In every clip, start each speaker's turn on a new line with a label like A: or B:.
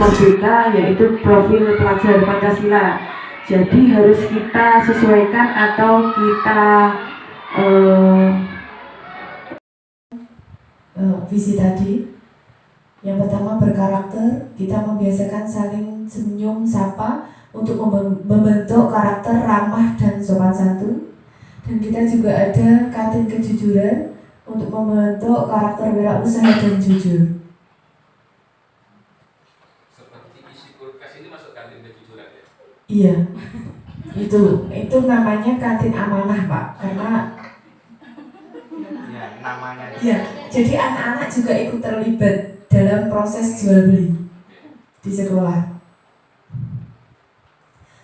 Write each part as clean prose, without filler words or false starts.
A: merdeka, yaitu profil pelajar Pancasila. Jadi harus kita sesuaikan atau kita
B: visi tadi. Yang pertama berkarakter, kita membiasakan saling senyum, sapa untuk membentuk karakter ramah dan sopan santun. Dan kita juga ada kantin kejujuran untuk membentuk karakter wirausaha dan jujur.
C: Seperti isi kulkas ini masuk kantin kejujuran ya?
B: Iya, itu namanya kantin amanah Pak, karena
D: ya, namanya.
B: ya, jadi anak-anak juga ikut terlibat dalam proses jual beli di sekolah.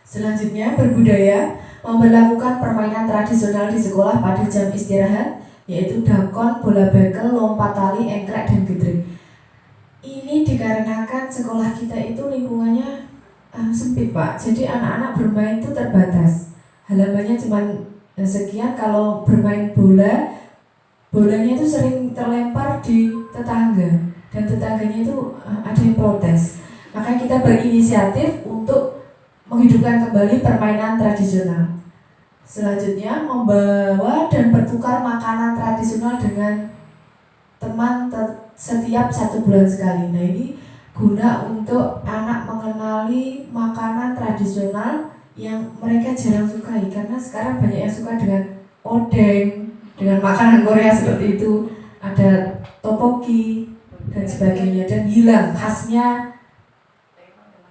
B: Selanjutnya berbudaya, memperlakukan permainan tradisional di sekolah pada jam istirahat, yaitu dakon, bola bekel, lompat tali, engkrek, dan gedrek. Ini dikarenakan sekolah kita itu lingkungannya sempit Pak, jadi anak-anak bermain itu terbatas. Halamannya cuma sekian. Kalau bermain bolanya itu sering terlempar di tetangga, dan tetangganya itu ada yang protes. Maka kita berinisiatif untuk menghidupkan kembali permainan tradisional. Selanjutnya membawa dan bertukar makanan tradisional dengan teman setiap 1 bulan sekali. Nah ini guna untuk anak mengenali makanan tradisional yang mereka jarang sukai, karena sekarang banyak yang suka dengan odeng, dengan makanan Korea seperti itu, ada topoki dan sebagainya, dan hilang khasnya.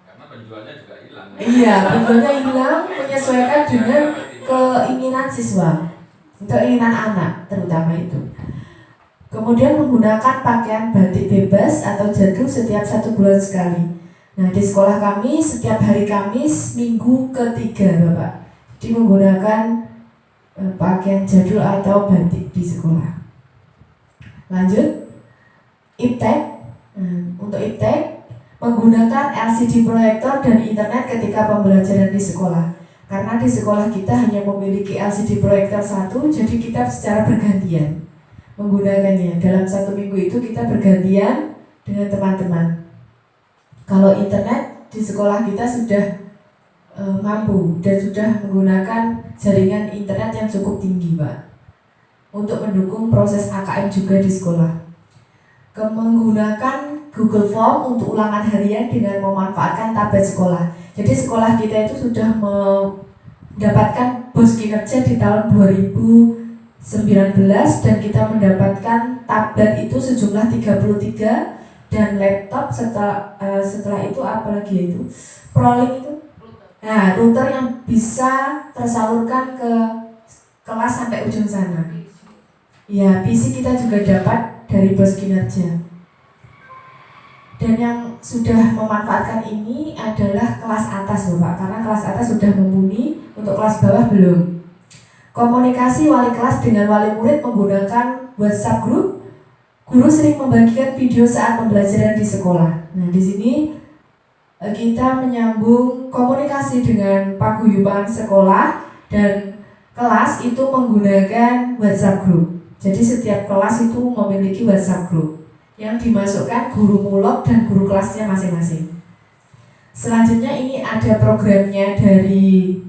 C: Karena penjualnya juga hilang.
B: Iya, penjualnya hilang, menyesuaikan dengan keinginan siswa, keinginan anak terutama itu. Kemudian menggunakan pakaian batik bebas atau jadul setiap 1 bulan sekali. Nah di sekolah kami setiap hari Kamis minggu ketiga Bapak, jadi menggunakan pakaian jadul atau batik di sekolah. Lanjut, iptek. Untuk iptek menggunakan LCD proyektor dan internet ketika pembelajaran di sekolah. Karena di sekolah kita hanya memiliki LCD proyektor 1, jadi kita secara bergantian menggunakannya. Dalam 1 minggu itu kita bergantian dengan teman-teman. Kalau internet di sekolah kita sudah mampu dan sudah menggunakan jaringan internet yang cukup tinggi Pak, untuk mendukung proses AKM juga di sekolah. Menggunakan Google Form untuk ulangan harian dengan memanfaatkan tablet sekolah. Jadi sekolah kita itu sudah mendapatkan BOS kinerja di tahun 2019 dan kita mendapatkan tablet itu sejumlah 33 dan laptop setelah itu apalagi itu Prolink itu. Nah, router yang bisa tersalurkan ke kelas sampai ujung sana. Ya, PC kita juga dapat dari BOS kinerja. Dan yang sudah memanfaatkan ini adalah kelas atas Bapak, karena kelas atas sudah mumpuni, untuk kelas bawah belum. Komunikasi wali kelas dengan wali murid menggunakan WhatsApp group. Guru sering membagikan video saat pembelajaran di sekolah. Nah, di sini kita menyambung komunikasi dengan paguyuban sekolah dan kelas itu menggunakan WhatsApp group. Jadi setiap kelas itu memiliki WhatsApp group yang dimasukkan guru mulok dan guru kelasnya masing-masing. Selanjutnya ini ada programnya dari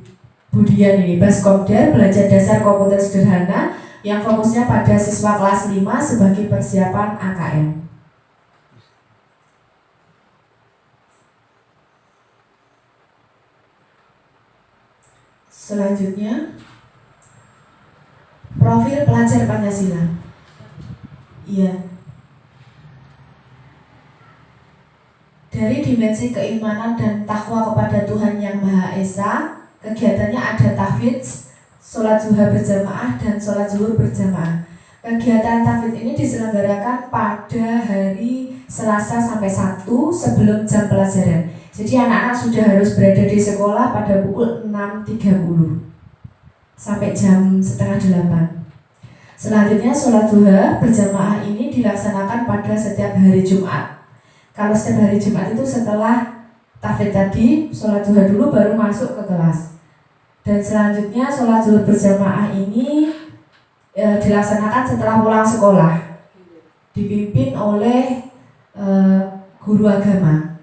B: Budian ini, Baskomdar, belajar dasar komputer sederhana, yang fokusnya pada siswa kelas 5 sebagai persiapan AKM. Selanjutnya, profil pelajar Pancasila. Iya. Dari dimensi keimanan dan takwa kepada Tuhan Yang Maha Esa, kegiatannya ada tahfidz, sholat zuhur berjamaah, dan sholat zuhur berjamaah. Kegiatan tahfidz ini diselenggarakan pada hari Selasa sampai Sabtu sebelum jam pelajaran. Jadi anak-anak sudah harus berada di sekolah pada pukul 6.30 sampai jam 7:30. Selanjutnya sholat zuhur berjamaah ini dilaksanakan pada setiap hari Jumat. Kalau setiap hari Jumat itu setelah tahfidz tadi, sholat zuhur dulu baru masuk ke kelas. Dan selanjutnya sholat zuhur berjamaah ini dilaksanakan setelah pulang sekolah, dipimpin oleh guru agama.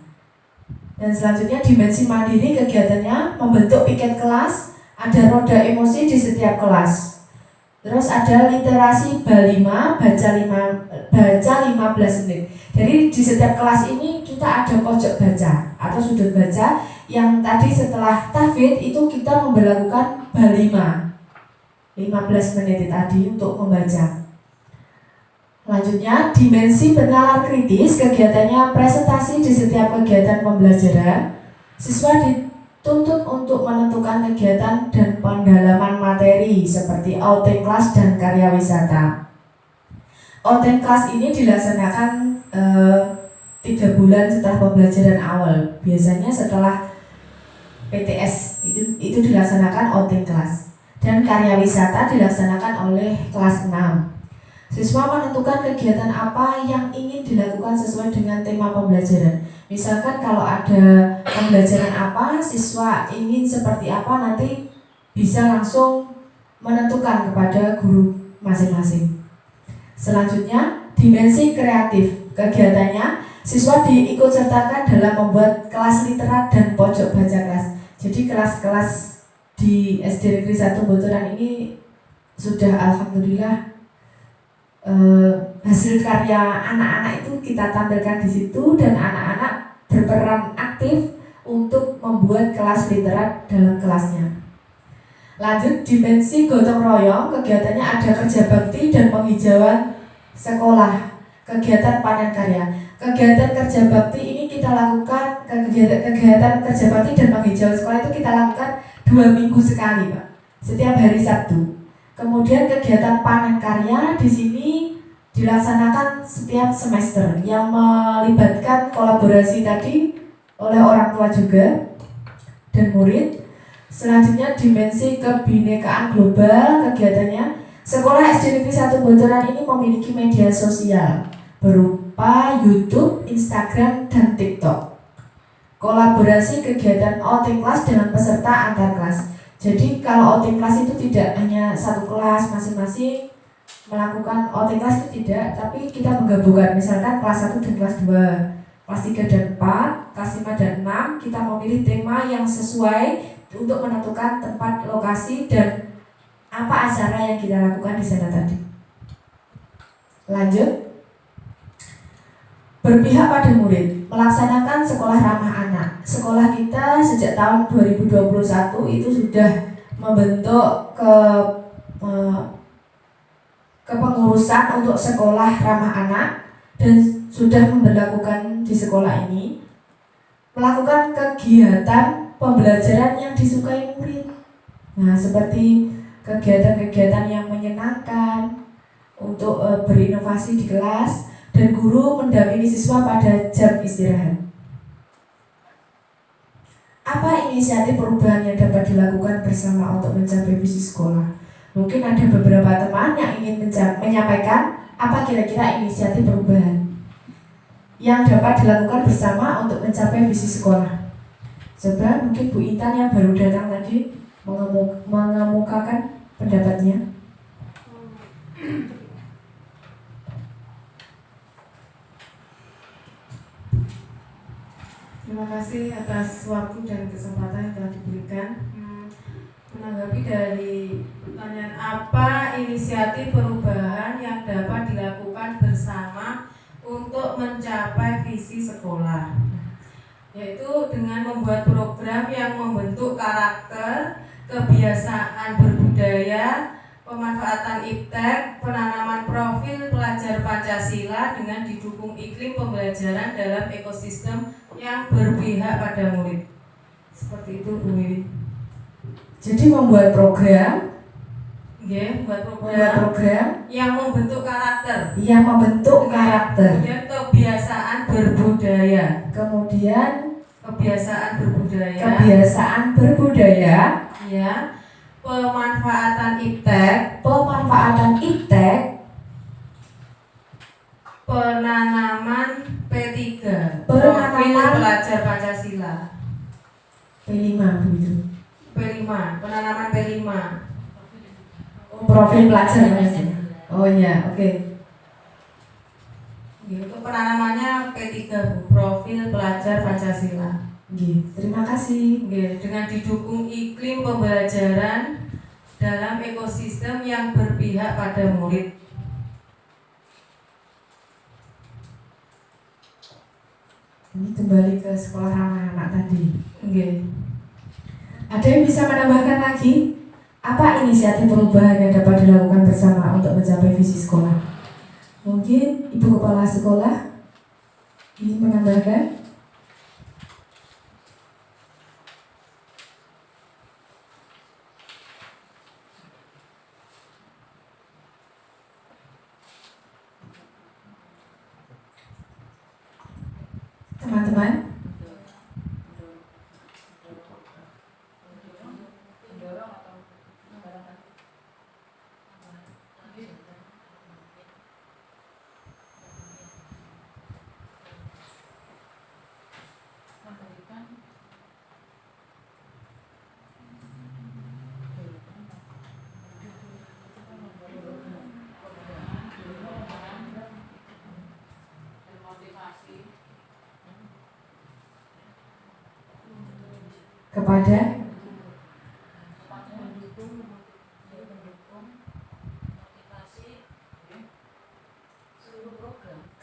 B: Dan selanjutnya dimensi mandiri kegiatannya membentuk piket kelas, ada roda emosi di setiap kelas. Terus ada literasi B5, baca 15 menit. Jadi di setiap kelas ini kita ada pojok baca atau sudut baca yang tadi setelah tahfidz itu kita memberlakukan B5 15 menit tadi untuk membaca. Selanjutnya, dimensi bernalar kritis, kegiatannya presentasi di setiap kegiatan pembelajaran. Siswa dituntut untuk menentukan kegiatan dan pendalaman materi seperti outing kelas dan karya wisata. Outing kelas ini dilaksanakan 3 bulan setelah pembelajaran awal. Biasanya setelah PTS itu dilaksanakan outing kelas. Dan karya wisata dilaksanakan oleh kelas 6. Siswa menentukan kegiatan apa yang ingin dilakukan sesuai dengan tema pembelajaran. Misalkan kalau ada pembelajaran apa, siswa ingin seperti apa, nanti bisa langsung menentukan kepada guru masing-masing. Selanjutnya, dimensi kreatif. Kegiatannya, siswa diikutsertakan dalam membuat kelas literat dan pojok baca kelas. Jadi kelas-kelas di SD Negeri 1 Botoran ini sudah alhamdulillah hasil karya anak-anak itu kita tampilkan di situ dan anak-anak berperan aktif untuk membuat kelas literat dalam kelasnya. Lanjut, dimensi gotong royong, kegiatannya ada kerja bakti dan penghijauan sekolah, kegiatan panen karya. Kegiatan kerja bakti ini kita lakukan, kegiatan kerja bakti dan penghijauan sekolah itu kita lakukan 2 minggu sekali, Pak, setiap hari Sabtu. Kemudian kegiatan panen karya di sini dilaksanakan setiap semester yang melibatkan kolaborasi tadi oleh orang tua juga dan murid. Selanjutnya dimensi kebinekaan global, kegiatannya Sekolah SD Negeri 1 Botoran ini memiliki media sosial berupa YouTube, Instagram, dan TikTok. Kolaborasi kegiatan outing kelas dengan peserta antar kelas. Jadi kalau outing kelas itu tidak hanya satu kelas masing-masing melakukan outing kelas itu tidak, tapi kita menggabungkan misalkan kelas 1 dan kelas 2, kelas 3 dan 4, kelas 5 dan 6, kita memilih tema yang sesuai untuk menentukan tempat, lokasi, dan apa acara yang kita lakukan di sana tadi. Lanjut, berpihak pada murid, melaksanakan sekolah ramah anak. Sekolah kita sejak tahun 2021 itu sudah membentuk kepengurusan untuk sekolah ramah anak dan sudah memberlakukan di sekolah ini melakukan kegiatan pembelajaran yang disukai murid. Nah, seperti kegiatan-kegiatan yang menyenangkan untuk berinovasi di kelas, dan guru mendampingi siswa pada jam istirahat. Apa inisiatif perubahan yang dapat dilakukan bersama untuk mencapai visi sekolah? Mungkin ada beberapa teman yang ingin menyampaikan apa kira-kira inisiatif perubahan yang dapat dilakukan bersama untuk mencapai visi sekolah. Coba mungkin Bu Intan yang baru datang tadi mengemukakan pendapatnya.
D: Terima kasih atas waktu dan kesempatan yang telah diberikan. Menanggapi dari pertanyaan apa inisiatif perubahan yang dapat dilakukan bersama untuk mencapai visi sekolah, yaitu dengan membuat program yang membentuk karakter, kebiasaan berbudaya, pemanfaatan iptek, penanaman profil pelajar Pancasila dengan didukung iklim pembelajaran dalam ekosistem yang berpihak pada murid. Seperti itu, Bu Wiwi.
B: Jadi membuat program,
D: membuat
B: program
D: yang membentuk karakter,
B: kemudian
D: kebiasaan berbudaya, ya, pemanfaatan iptek, penanaman P3, profil pelajar Pancasila.
B: P5 begitu.
D: P5, penanaman P5.
B: Profil pelajar Pancasila. Oh iya, oke.
D: Untuk penanamannya P3, Bu, profil pelajar Pancasila.
B: Nggih, terima kasih.
D: Nggih, dengan didukung iklim pembelajaran dalam ekosistem yang berpihak pada murid.
B: Ini kembali ke sekolah ramah anak tadi.
D: Nggih.
B: Ada yang bisa menambahkan lagi? Apa inisiatif perubahan yang dapat dilakukan bersama untuk mencapai visi sekolah? Mungkin Ibu Kepala Sekolah ingin menambahkan? Teman-teman?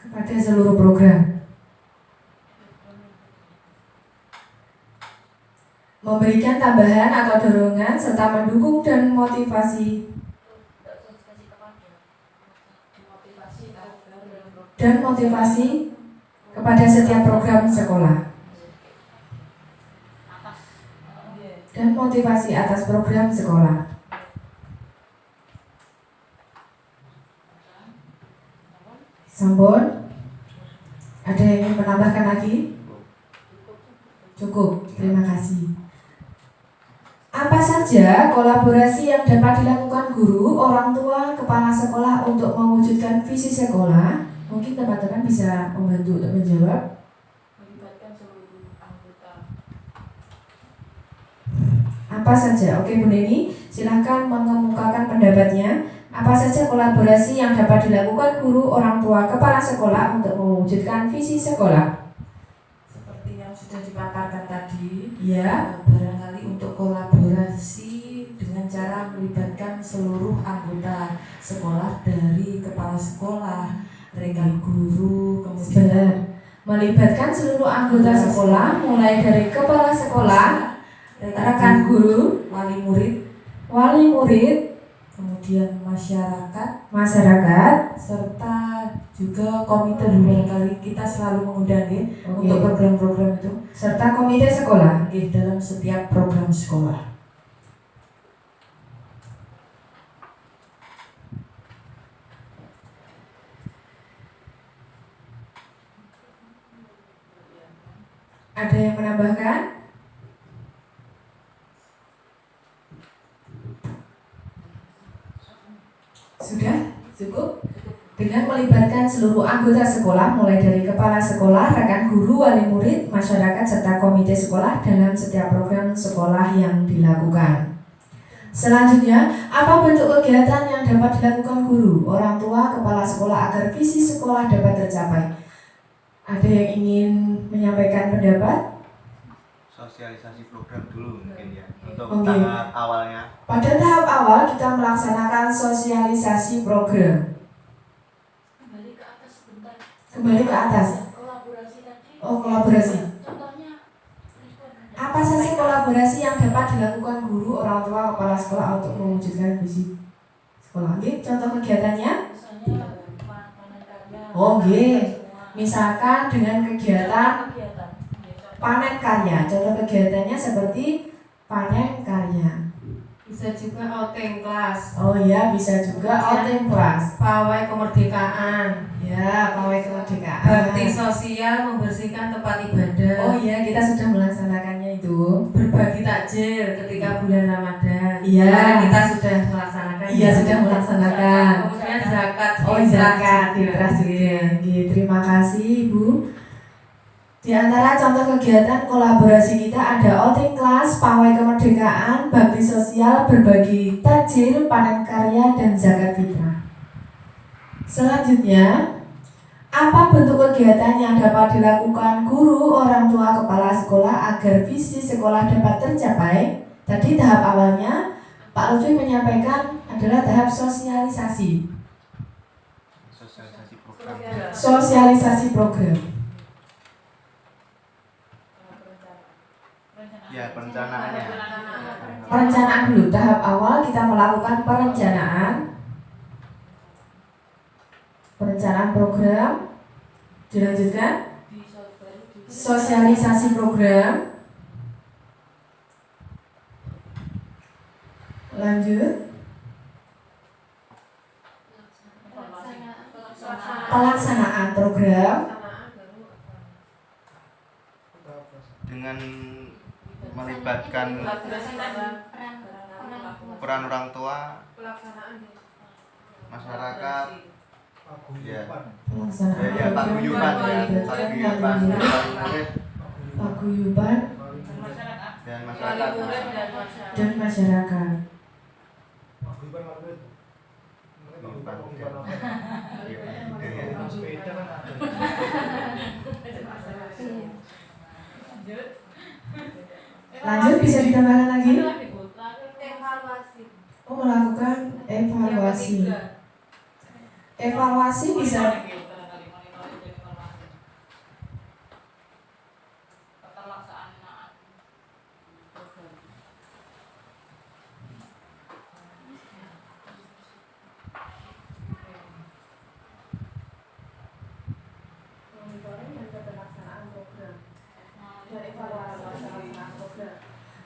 B: Kepada seluruh program. Memberikan tambahan atau dorongan serta mendukung dan motivasi kepada setiap program sekolah. Dan motivasi atas program sekolah. Sampun? Ada yang ingin menambahkan lagi? Cukup, terima kasih. Apa saja kolaborasi yang dapat dilakukan guru, orang tua, kepala sekolah untuk mewujudkan visi sekolah? Mungkin teman-teman bisa membantu untuk menjawab.
E: Melibatkan seluruh anggota.
B: Apa saja? Oke Bu Neni, silahkan mengemukakan pendapatnya. Apa saja kolaborasi yang dapat dilakukan guru, orang tua, kepala sekolah untuk mewujudkan visi sekolah?
E: Seperti yang sudah dipaparkan tadi,
B: Ya.
E: barangkali untuk kolaborasi dengan cara melibatkan seluruh anggota sekolah dari kepala sekolah, rekan guru, kemudian
B: Benar. Melibatkan seluruh anggota sekolah, mulai dari kepala sekolah, rekan guru,
E: wali murid, kemudian masyarakat, serta juga komite barangkali kita selalu mengundang ya, untuk program-program itu
B: serta komite sekolah.
E: dalam setiap program sekolah.
B: Ada yang menambahkan? Sudah? Cukup? Dengan melibatkan seluruh anggota sekolah, mulai dari kepala sekolah, rekan guru, wali murid, masyarakat, serta komite sekolah dalam setiap program sekolah yang dilakukan. Selanjutnya, apa bentuk kegiatan yang dapat dilakukan guru, orang tua, kepala sekolah agar visi sekolah dapat tercapai? Ada yang ingin menyampaikan pendapat?
F: Sosialisasi program dulu mungkin ya, untuk
B: Oke.
F: tahap awalnya.
B: Pada tahap awal kita melaksanakan sosialisasi program. Kembali ke atas.
E: Kolaborasi tadi.
B: Oh, kolaborasi.
E: Contohnya
B: Apa saja kolaborasi yang dapat dilakukan guru, orang tua, kepala sekolah untuk mewujudkan visi sekolah? Oke, contoh kegiatannya?
E: misalnya panen karya.
B: Oh, oke.
E: semua.
B: Misalkan dengan kegiatan
E: Kegiatan.
B: panen karya. Contoh kegiatannya seperti panen karya.
D: Bisa juga outing kelas,
B: Oh iya, bisa juga outing kelas.
D: pawai kemerdekaan,
B: Ya, pawai kemerdekaan.
D: bakti sosial, membersihkan tempat ibadah,
B: Oh iya, kita sudah melaksanakannya itu.
D: berbagi takjil ketika bulan Ramadan.
B: Iya.
D: Kemarin kita sudah melaksanakan.
B: Iya, sudah melaksanakan.
D: Kemudian zakat,
B: Oh, zakat, fitrah juga. Oke, terima kasih Ibu. Di antara contoh kegiatan kolaborasi kita ada outing kelas, pawai kemerdekaan, bakti sosial, berbagi takjil, panen karya, dan zakat fitrah. Selanjutnya, Apa bentuk kegiatan yang dapat dilakukan guru, orang tua, kepala sekolah agar visi sekolah dapat tercapai? Tadi tahap awalnya Pak Lutfi menyampaikan adalah tahap sosialisasi.
F: Sosialisasi program.
B: Sosialisasi program.
F: Ya, perencanaannya.
B: Perencanaan dulu. Tahap awal kita melakukan perencanaan. Perencanaan program. Dilanjutkan. Sosialisasi program. Lanjut. Pelaksanaan program
F: Dengan melibatkan peran orang tua, masyarakat, ya,
B: pelaksanaan
F: paguyuban,
B: paguyuban
F: dan masyarakat.
B: dan masyarakat. Lanjut, bisa ditambahkan lagi? Oh, melakukan evaluasi. Evaluasi bisa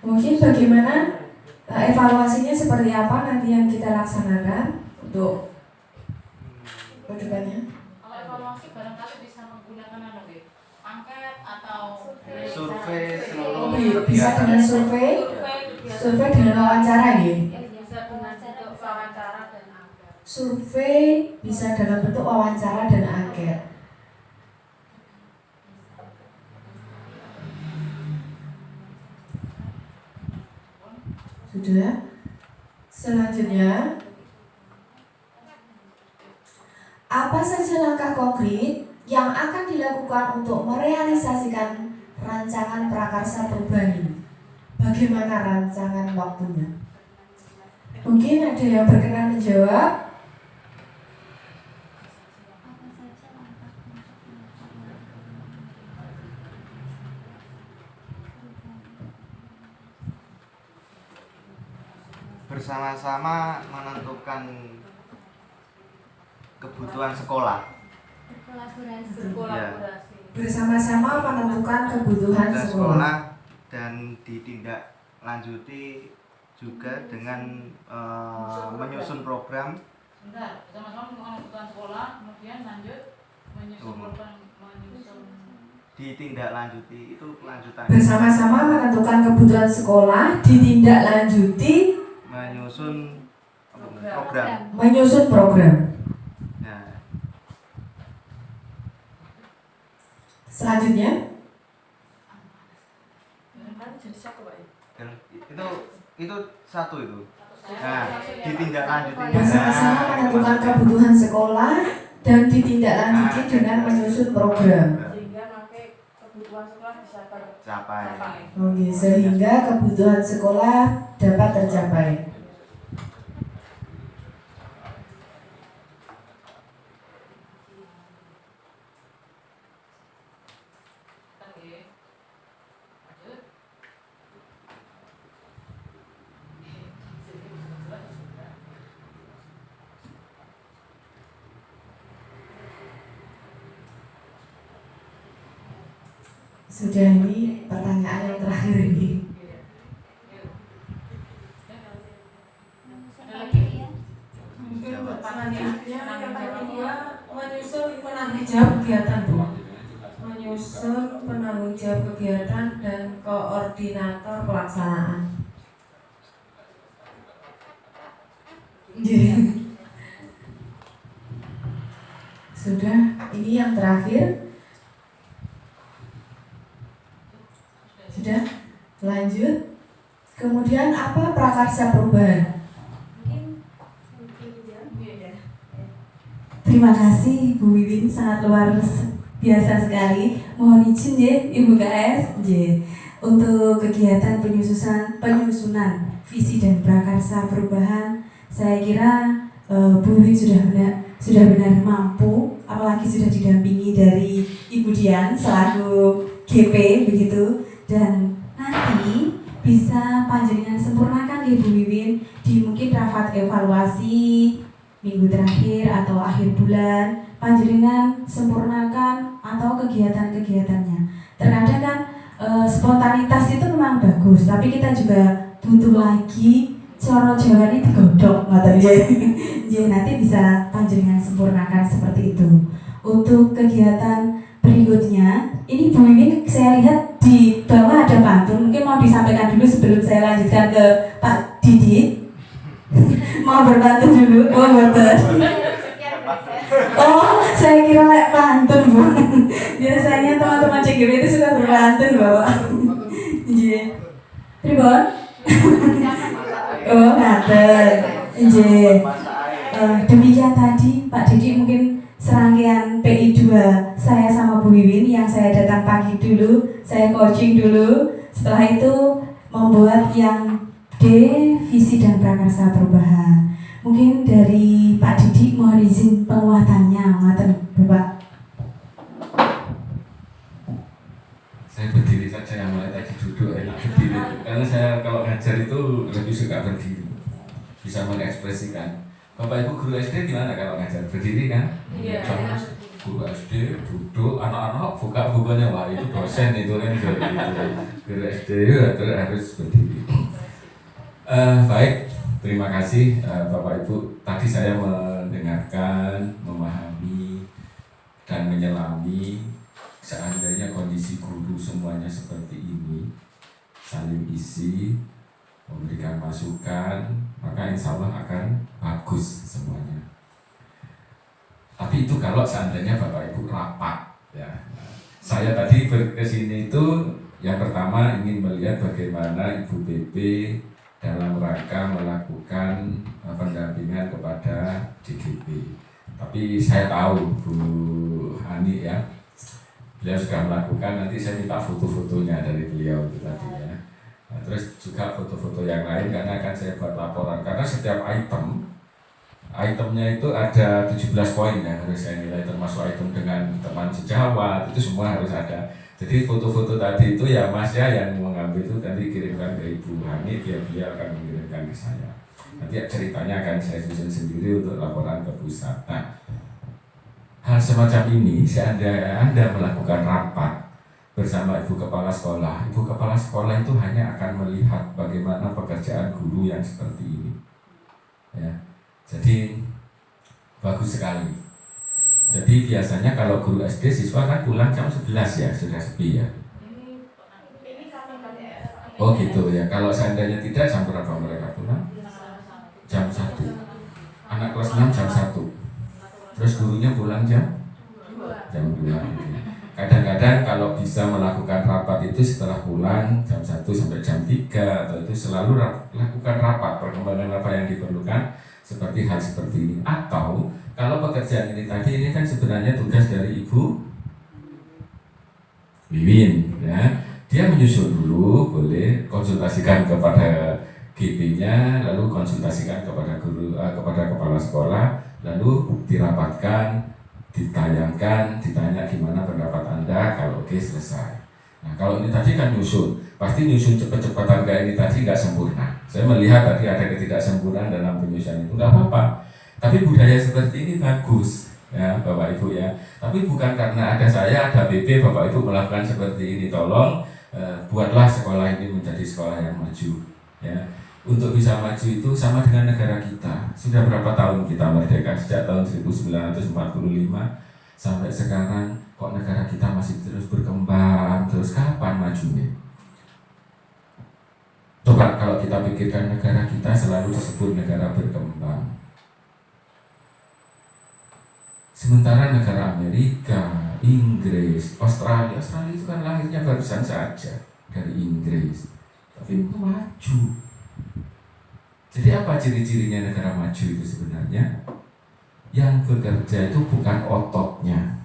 B: mungkin bagaimana evaluasinya seperti apa nanti yang kita laksanakan untuk kedepannya.
G: Kalau evaluasi barangkali bisa menggunakan angket atau
F: Survei seluruh
B: Bisa dengan survei dengan wawancara ya.
D: bisa dengan bentuk wawancara dan angket.
B: Survei bisa dalam bentuk wawancara dan angket. Sudah. Selanjutnya, apa saja langkah konkret yang akan dilakukan untuk merealisasikan rancangan prakarsa perubahan ini? Bagaimana rancangan waktunya? Mungkin ada yang berkenan menjawab.
F: bersama-sama menentukan kebutuhan sekolah. Ya.
B: Bersama-sama menentukan kebutuhan
F: Dan
B: sekolah.
F: dan ditindaklanjuti juga dengan menyusun program.
G: Sebentar, sama-sama menentukan kebutuhan sekolah, kemudian lanjut menyusun program,
F: ditindaklanjuti itu kelanjutan.
B: Bersama-sama menentukan kebutuhan sekolah, ditindaklanjuti
F: Menyusun program.
B: menyusun program.
F: Nah,
B: Selanjutnya,
F: dan itu satu itu. Nah, ditindaklanjuti
B: bersama-sama menentukan kebutuhan sekolah dan ditindaklanjuti dengan menyusun program.
G: sehingga nanti kebutuhan sekolah bisa
F: Capai.
B: Oke, sehingga kebutuhan sekolah dapat tercapai. Sudah, ini pertanyaan yang terakhir ini.
D: Selanjutnya yang kedua menyusun penanggung jawab kegiatan Bu. Menyusun penanggung jawab kegiatan dan koordinator pelaksanaan.
B: Sudah, ini yang terakhir. Sudah, lanjut. Kemudian apa prakarsa perubahan?
H: terima kasih Bu Wiwin, sangat luar biasa sekali. Mohon izin ya Ibu KS untuk kegiatan penyusunan visi dan prakarsa perubahan. Saya kira Bu Wiwin sudah benar mampu, apalagi sudah didampingi dari Ibu Dian selaku GP begitu, dan nanti bisa panjenengan sempurnakan Ibu Wiwin di mungkin rapat evaluasi minggu terakhir atau akhir bulan, panjenengan sempurnakan atau kegiatan-kegiatannya. Terkadang kan spontanitas itu memang bagus, tapi kita juga butuh lagi coro Jawa ini digodok, jadi nanti bisa panjenengan sempurnakan seperti itu. Untuk kegiatan berikutnya, ini Bu Wiwin saya lihat di bawah ada pantun, mungkin mau disampaikan dulu sebelum saya lanjutkan ke Pak Didi. Mau berpantun dulu, Oh, saya kira kayak pantun Bu. Biasanya teman-teman CGP itu suka berpantun Bapak. Iya. Pribon? Oh, ngaten. Iya. Demikian tadi Pak Didi mungkin serangkaian PI 2 saya sama Bu Wiwin yang saya datang pagi dulu, saya coaching dulu. Setelah itu membuat yang D, visi dan prakarsa perubahan. Mungkin dari Pak Didi mohon izin penguatannya, ngaten Bapak.
C: Saya berdiri saja, yang mulai tadi duduk enak berdiri. Karena saya kalau ngajar itu lebih suka berdiri, bisa mengekspresikan. Bapak Ibu guru SD gimana kalau ngajar? Berdiri kan?
G: Iya.
C: Guru SD duduk, anak-anak buka bukunya, wah itu dosen itu kan gitu. Guru SD harus berdiri. Baik, terima kasih Bapak Ibu. Tadi saya mendengarkan, memahami, dan menyelami. Seandainya kondisi guru semuanya seperti ini, saling isi, memberikan masukan, maka insya Allah akan bagus semuanya. Tapi itu kalau seandainya Bapak Ibu rapat, ya. Saya tadi kesini itu yang pertama ingin melihat bagaimana Ibu PP dalam rangka melakukan pendampingan kepada DGP. Tapi saya tahu Bu Hani ya, beliau sudah melakukan, nanti saya minta foto-fotonya dari beliau itu tadi ya. Nah, terus juga foto-foto yang lain karena akan saya buat laporan, karena setiap itemnya itu ada 17 poin yang harus saya nilai, termasuk item dengan teman sejawat, itu semua harus ada. Jadi foto-foto tadi itu ya Mas ya yang mengambil itu nanti kirimkan ke Ibu Hani, dia akan mengirimkan ke saya. Nanti ceritanya akan saya susun sendiri untuk laporan ke pusat. Nah, hal semacam ini seandainya Anda melakukan rapat bersama Ibu Kepala Sekolah, Ibu Kepala Sekolah itu hanya akan melihat bagaimana pekerjaan guru yang seperti ini. Ya, jadi bagus sekali. Jadi biasanya kalau guru SD siswa kan pulang jam 11 ya, sudah sepi ya. Oh gitu ya. Kalau seandainya tidak, jam berapa mereka pulang? Jam 1. Anak kelas 6 jam 1. Terus gurunya pulang jam 2. Kadang-kadang kalau bisa melakukan rapat itu setelah pulang jam 1 sampai jam 3, atau itu selalu lakukan rapat perkembangan apa yang diperlukan seperti hal seperti ini. Atau kalau pekerjaan ini kan sebenarnya tugas dari Ibu Wiwin ya. Dia menyusun dulu, boleh konsultasikan kepada GP-nya, lalu konsultasikan kepada guru, kepada kepala sekolah, lalu dirapatkan, ditayangkan, ditanya gimana pendapat Anda, kalau oke selesai. Nah kalau ini tadi kan nyusun, pasti nyusun cepet-cepetan kayak ini tadi nggak sempurna. Saya melihat tadi ada ketidaksempurnaan dalam penyusunan itu, nggak apa-apa. Tapi budaya seperti ini bagus, ya Bapak Ibu ya. Tapi bukan karena ada saya, ada BP, Bapak Ibu melakukan seperti ini. Tolong buatlah sekolah ini menjadi sekolah yang maju, ya. Untuk bisa maju itu sama dengan negara kita. Sudah berapa tahun kita merdeka? Sejak tahun 1945 sampai sekarang, kok negara kita masih terus berkembang, terus kapan majunya? Coba kalau kita pikirkan negara kita selalu disebut negara berkembang. Sementara negara Amerika, Inggris, Australia itu kan lahirnya barusan saja dari Inggris, tapi maju. Jadi apa ciri-cirinya negara maju itu sebenarnya? Yang bekerja itu bukan ototnya.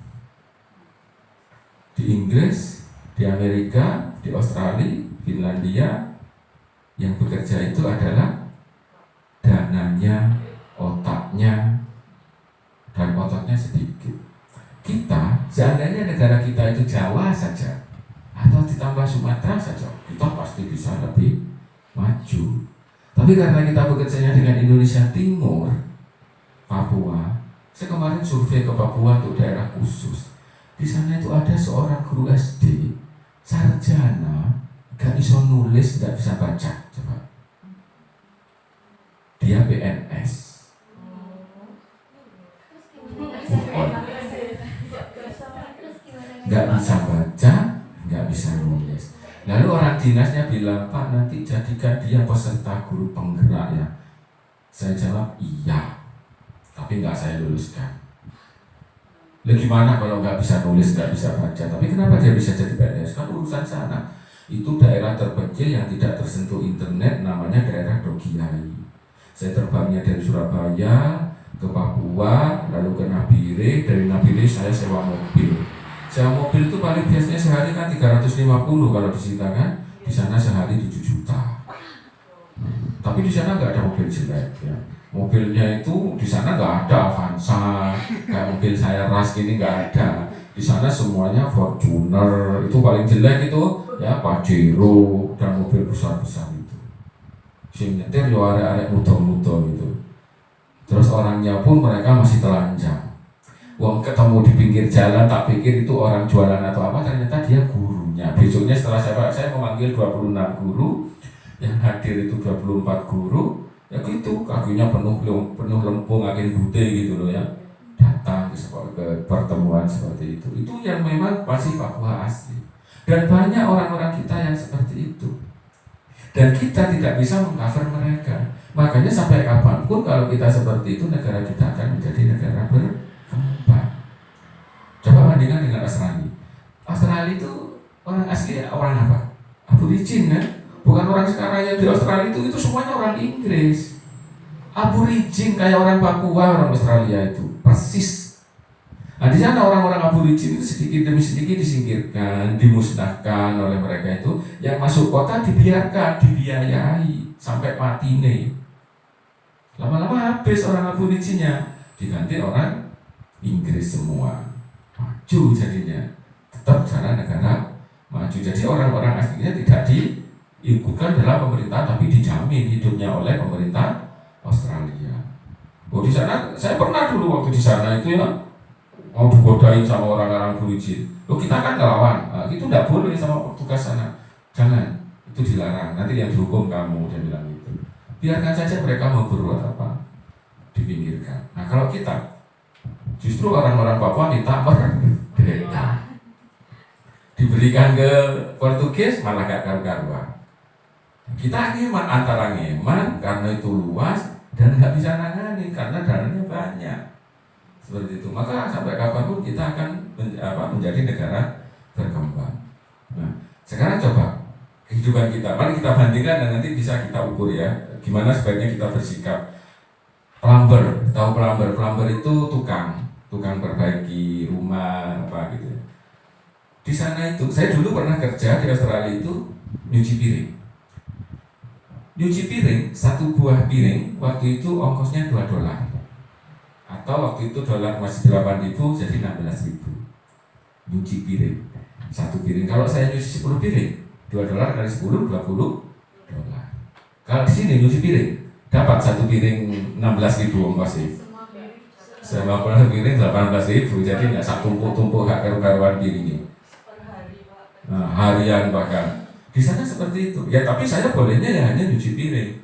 C: Di Inggris, di Amerika, di Australia, Finlandia, yang bekerja itu adalah dananya, otaknya, dan ototnya sedikit. Kita, seandainya negara kita itu Jawa saja, atau ditambah Sumatera saja, kita pasti bisa lebih maju. Tapi karena kita bekerjanya dengan Indonesia Timur, Papua, saya kemarin survei ke Papua untuk daerah khusus. Di sana itu ada seorang guru SD, sarjana, gak bisa nulis, gak bisa baca. Coba. Dia PNS. Gak bisa baca, gak bisa nulis. Lalu orang dinasnya bilang, Pak, nanti jadikan dia peserta guru penggerak ya. Saya jawab, iya, tapi nggak saya luluskan. Lalu gimana kalau nggak bisa nulis, nggak bisa baca? Tapi kenapa dia bisa jadi PNS? Kan urusan sana. Itu daerah terpencil yang tidak tersentuh internet, namanya daerah Dogiai. Saya terbangnya dari Surabaya ke Papua, lalu ke Nabire. Dari Nabire saya sewa mobil. Sewa mobil itu paling biasanya sehari kan 350 kalau di sini kan. Di sana sehari 7 juta. Tapi di sana nggak ada mobil jelek ya. Mobilnya itu di sana nggak ada Avanza, kayak mobil saya ras gini nggak ada. Di sana semuanya Fortuner, itu paling jelek itu ya Pajero dan mobil besar-besar itu. Sing nyetir yo arek-arek muda-muda gitu. Terus orangnya pun mereka masih telanjang. Wong ketemu di pinggir jalan tak pikir itu orang jualan atau apa, ternyata dia gurunya. Besoknya setelah saya memanggil 26 guru, yang hadir itu 24 guru, ya gitu kakinya penuh lempung, angin putih gitu loh ya, datang ke pertemuan seperti itu. Itu yang memang masih Papua asli. Dan banyak orang-orang kita yang seperti itu. Dan kita tidak bisa mengcover mereka. Makanya sampai kapanpun kalau kita seperti itu, negara kita akan menjadi negara berkembang. Coba bandingkan dengan Australia. Australia itu orang asli orang apa? Aborigin kan? Bukan orang sekarang yang di Australia itu semuanya orang Inggris. Aborigin kayak orang Papua, orang Australia itu persis. Nah di sana orang-orang aborigin itu sedikit demi sedikit disingkirkan, dimusnahkan oleh mereka itu. Yang masuk kota dibiarkan, dibiayai sampai mati nih. Lama-lama habis orang aboriginnya, diganti orang Inggris semua. Maju jadinya. Tetap cara negara maju. Jadi orang-orang aslinya tidak diikutkan dalam pemerintah, tapi dijamin hidupnya oleh pemerintah Australia. Oh di sana, saya pernah dulu waktu di sana itu ya, mau digodain sama orang-orang aborigin. Loh kita kan ngelawan, itu tidak boleh sama petugas sana. Jangan, itu dilarang. Nanti yang dihukum kamu, dia bilang gitu. Biarkan saja mereka mau berbuat apa, dipinggirkan. Nah kalau kita, justru orang-orang Papua minta merdeka. Diberikan ke Portugis malah gak karu-karuan. Kita ngeman, antara ngeman karena itu luas dan nggak bisa nangani karena dananya banyak. Seperti itu. Maka sampai kapanpun kita akan menjadi negara berkembang. Nah, sekarang coba kehidupan kita, mari kita bandingkan dan nanti bisa kita ukur ya, gimana sebaiknya kita bersikap. Plumber, tahu plumber? Plumber itu tukang perbaiki rumah apa gitu. Di sana itu, saya dulu pernah kerja di Australia itu nyuci piring. Nyuci piring, satu buah piring waktu itu ongkosnya $2. Atau waktu itu dolar masih 8.000 jadi 16.000. Nyuci piring, satu piring. Kalau saya nyuci 10 piring, $2 kali 10, $20. Kalau di sini nyuci piring, dapat satu piring 16.000 ongkosnya. Sama piring 18.000, jadi nggak sak tumpuk-tumpuk hak karu-karuan piringnya. Nah, harian bahkan. Di sana seperti itu. Ya tapi saya bolehnya ya hanya nyuci piring.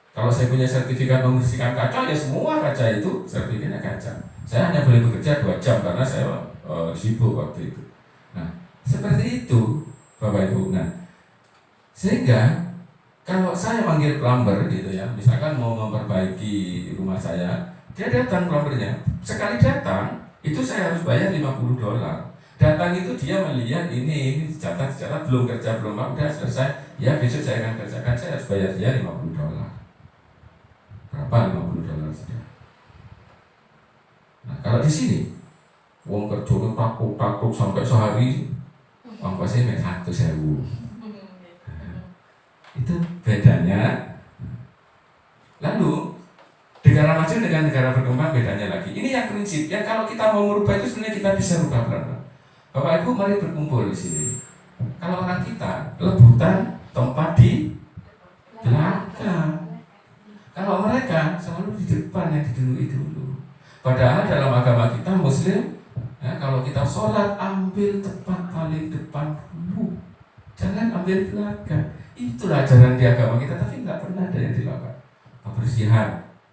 C: Kalau saya punya sertifikat membersihkan kaca, ya semua kaca itu sertifikatnya kaca. Saya hanya boleh bekerja 2 jam karena saya sibuk waktu itu. Nah, seperti itu Bapak Ibu. Nah, sehingga kalau saya manggil plumber gitu ya, misalkan mau memperbaiki rumah saya, dia datang plumbernya. Sekali datang, itu saya harus bayar $50. Datang itu dia melihat ini catat belum kerja belum apa, udah selesai. Ya besok saya akan kerjakan, saya harus bayar dia $50. Berapa $50 sudah? Nah, kalau di sini, wong kerjanya takut sampai sehari, ongkosnya mek 100.000. Itu bedanya. Lalu negara maju dengan negara berkembang bedanya lagi. Ini yang prinsip. Yang kalau kita mau merubah itu sebenarnya kita bisa rubah pelan-pelan. Bapak Ibu mari berkumpul di sini. Kalau orang kita rebutan tempat di belakang. Kalau mereka selalu di depan yang didului dulu. Padahal dalam agama kita Muslim, ya, kalau kita sholat ambil tempat paling depan dulu. Jangan ambil belakang. Itulah ajaran di agama kita, tapi nggak pernah ada yang dilakukan. Kebersihan.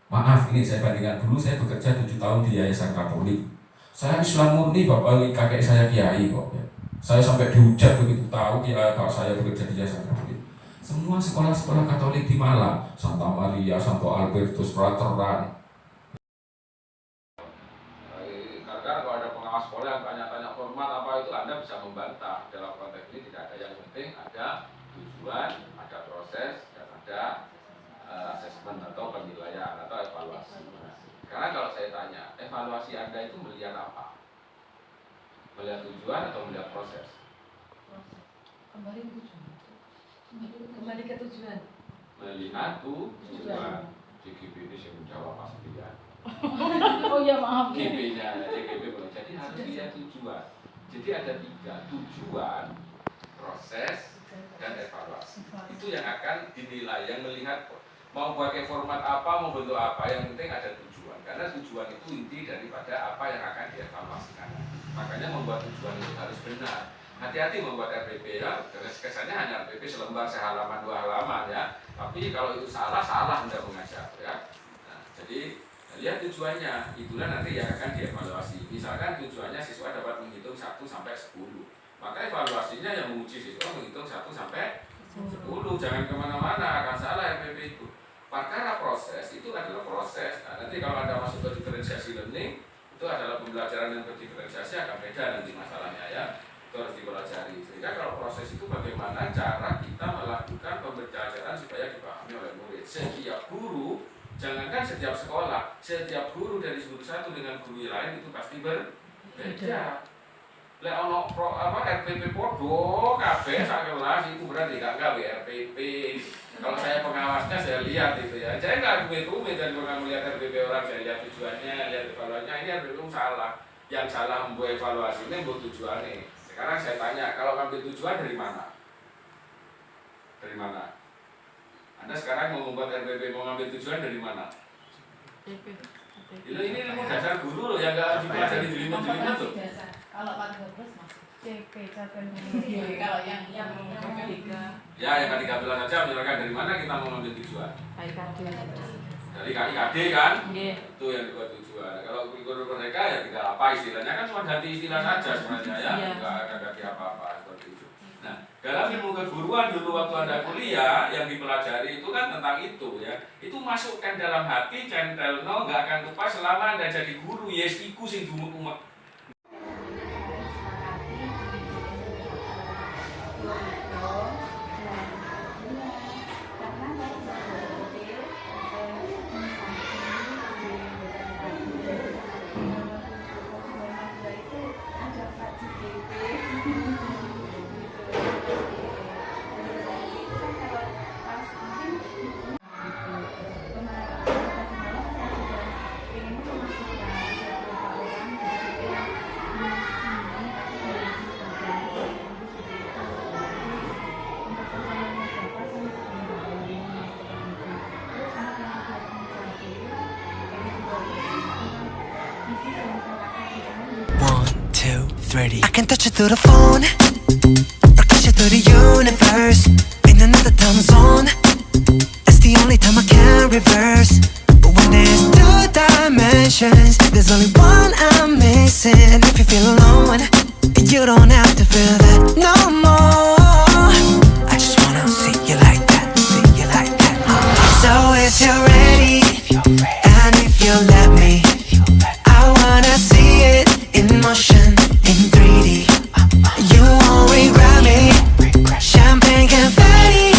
C: Maaf, ini saya bandingkan dulu. Saya bekerja 7 tahun di Yayasan Katolik. Saya Islam murni, bapak kakek saya kiai kok. Ya. Saya sampai dihujat begitu tahu kalau saya bekerja di Yayasan Katolik. Semua sekolah-sekolah Katolik di Malang, Santa Maria, Santo Albertus, Frateran. Karena kalau ada pengawas sekolah yang tanya-tanya format apa itu, Anda bisa membantah. Dalam konteks ini tidak ada yang penting, ada tujuan, ada proses, dan ada asesmen atau penilaian atau evaluasi. Karena kalau saya tanya, evaluasi Anda itu melihat apa? Melihat tujuan atau melihat proses?
G: Kembali ke tujuan. Kembali ke tujuan.
C: Melihat tujuan. JGP ini saya menjawab pasti ya.
G: Oh ya maaf.
C: JGP-nya, JGP boleh. Jadi harus lihat tujuan. Jadi ada 3, tujuan, proses, dan evaluasi. Itu yang akan dinilai, yang melihat mau pakai format apa, mau bentuk apa, yang penting ada tujuan. Karena tujuan itu inti daripada apa yang akan dievaluasikan. Makanya membuat tujuan itu harus benar. Hati-hati membuat RPP ya, kesannya hanya RPP selembar, sehalaman, 2 halaman ya. Tapi kalau itu salah Anda mengajar ya. Nah, jadi lihat tujuannya, itulah nanti yang akan dievaluasi. Misalkan tujuannya siswa dapat menghitung 1 sampai 10. Maka evaluasinya yang menguji siswa menghitung 1 sampai 10. Jangan kemana-mana, akan salah RPP itu. Perkara proses itu adalah proses. Nah, nanti kalau Anda masuk ke diferensiasi learning, itu adalah pembelajaran yang berdiferensiasi, akan beda nanti masalahnya ya. Itu harus dipelajari. Sehingga kalau proses itu bagaimana cara kita melakukan pembelajaran supaya dipahami oleh murid. Setiap guru, jangankan setiap sekolah, setiap guru dari guru satu dengan guru lain itu pasti berbeda. Lek ono RPP podo kabeh sak kelas itu berarti gak gawe RPP. Kalau saya pengawasnya saya lihat itu ya. Saya nggak rumit-rumit dan pernah melihat RPP orang, saya lihat tujuannya, lihat evaluasinya. Ini RPP salah. Yang salah membuat evaluasi ini membuat tujuannya. Sekarang saya tanya, kalau ngambil tujuan dari mana? Dari mana? Anda sekarang mau membuat RPP, mau ngambil tujuan dari mana? Ini ilmu dasar guru loh, yang nggak dipelajari jelimet-jelimet tuh.
G: Kalau 14 masuk CP, kalau yang ketiga.
C: Ya, yang ke-13 saja misalkan dari mana kita mau ngambil tujuan? Dari KIKD kan? Itu yang dibuat tujuan. Kalau guru mereka ya tidak apa istilahnya, kan cuma ganti istilah saja sebenarnya ya, nggak ada ganti apa-apa seperti itu. Nah, dalam ilmu keguruan dulu waktu Anda kuliah yang dipelajari itu kan tentang itu ya. Itu masukkan dalam hati, centelno, nggak akan lupa selama Anda jadi guru. Yes, iku sing dumuk-umek.
I: I can touch you through the phone or kiss you through the universe in another time zone. It's the only time I can reverse. But when there's 2 dimensions, there's only one I'm missing. And if you feel alone, you don't have to feel that no more. I just wanna see you like that, see you like that. So if you're ready, and if you let me, I wanna see it in motion. In 3D, you won't regret me. Champagne confetti,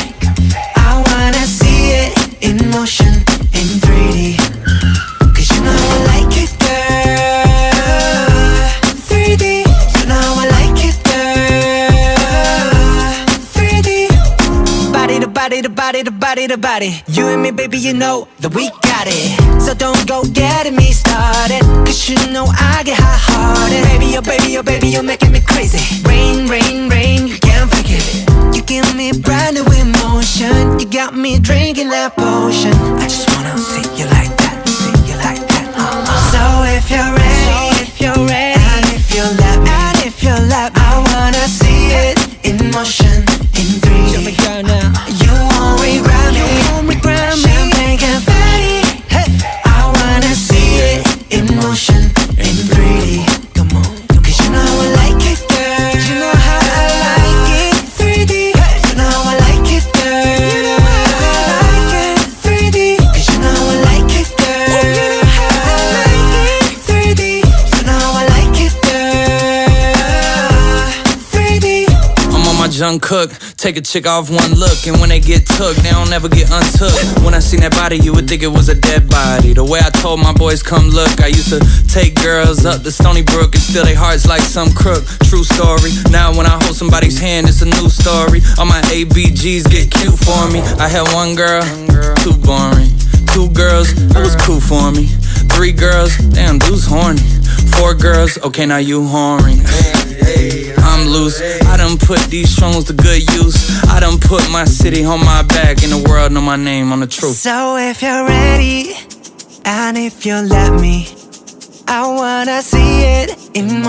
I: I wanna see it in motion in 3D. 'Cause you know I like it, girl. body, the body, the body. You and me, baby, you know that we got it. So don't go getting me started, cause you know I get hot-hearted. Baby, oh baby, oh baby, you're making me crazy. Rain, rain, rain, you can't fake it. You give me brand new emotion. You got me drinking that potion. I just wanna see you like that, see you like that. So if you're ready, if you're ready, and if you let me, and if you let me, I wanna see it in motion, in 3D. Show me girl now. You won't regret me, you won't regret me. Champagne confetti, hey. I wanna see it in motion, in 3D. Come on, cause you know I like it, girl. You know how I like it, 3D. You know I like it, girl. You know how I like it, 3D. Cause you know I like it, girl. You know how I like it, 3D. You know I like it, girl. 3D.
J: I'm on my junk cook, take a chick off one look, and when they get took, they don't ever get untook. When I seen that body, you would think it was a dead body. The way I told my boys come look, I used to take girls up to Stony Brook and steal their hearts like some crook. True story. Now when I hold somebody's hand, it's a new story. All my ABGs get cute for me. I had one girl, too boring. 2 girls, that was cool for me. 3 girls, damn, dude's horny. 4 girls, okay, now you whoring. I'm loose, I done put these songs to good use. I done put my city on my back, and the world know my name on the truth.
I: So if you're ready, and if you let me, I wanna see it in